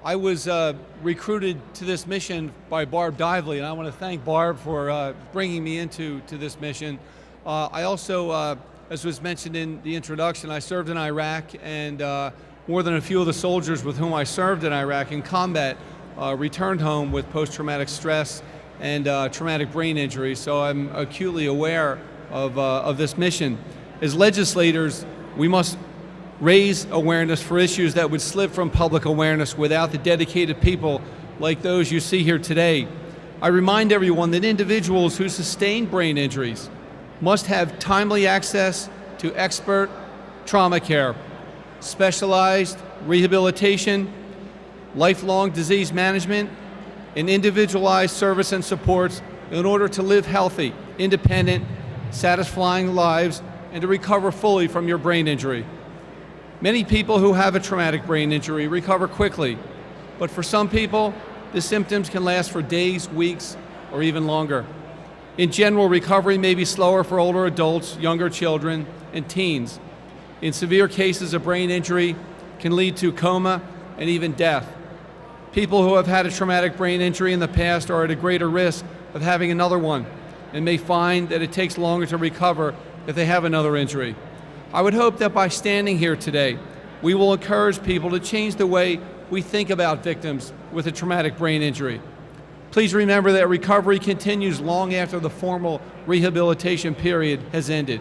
I was recruited to this mission by Barb Dively, and I want to thank Barb for bringing me into this mission. I also, as was mentioned in the introduction, I served in Iraq, and more than a few of the soldiers with whom I served in Iraq in combat returned home with post-traumatic stress and traumatic brain injury, so I'm acutely aware of this mission. As legislators, we must raise awareness for issues that would slip from public awareness without the dedicated people like those you see here today. I remind everyone that individuals who sustain brain injuries must have timely access to expert trauma care, specialized rehabilitation, lifelong disease management, and individualized service and supports in order to live healthy, independent, satisfying lives and to recover fully from your brain injury. Many people who have a traumatic brain injury recover quickly, but for some people, the symptoms can last for days, weeks, or even longer. In general, recovery may be slower for older adults, younger children, and teens. In severe cases, a brain injury can lead to coma and even death. People who have had a traumatic brain injury in the past are at a greater risk of having another one and may find that it takes longer to recover if they have another injury. I would hope that by standing here today, we will encourage people to change the way we think about victims with a traumatic brain injury. Please remember that recovery continues long after the formal rehabilitation period has ended.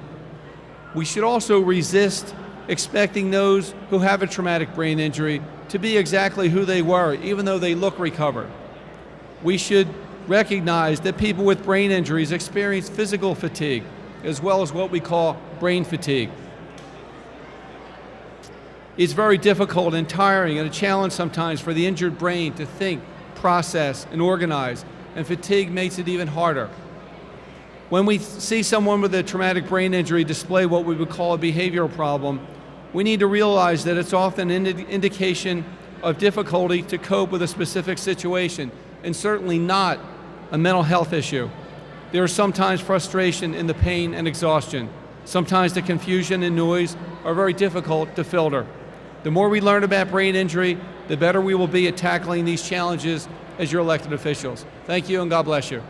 We should also resist expecting those who have a traumatic brain injury to be exactly who they were, even though they look recovered. We should recognize that people with brain injuries experience physical fatigue, as well as what we call brain fatigue. It's very difficult and tiring and a challenge sometimes for the injured brain to think, process, and organize, and fatigue makes it even harder. When we see someone with a traumatic brain injury display what we would call a behavioral problem, we need to realize that it's often an indication of difficulty to cope with a specific situation, and certainly not a mental health issue. There is sometimes frustration in the pain and exhaustion. Sometimes the confusion and noise are very difficult to filter. The more we learn about brain injury, the better we will be at tackling these challenges as your elected officials. Thank you, and God bless you.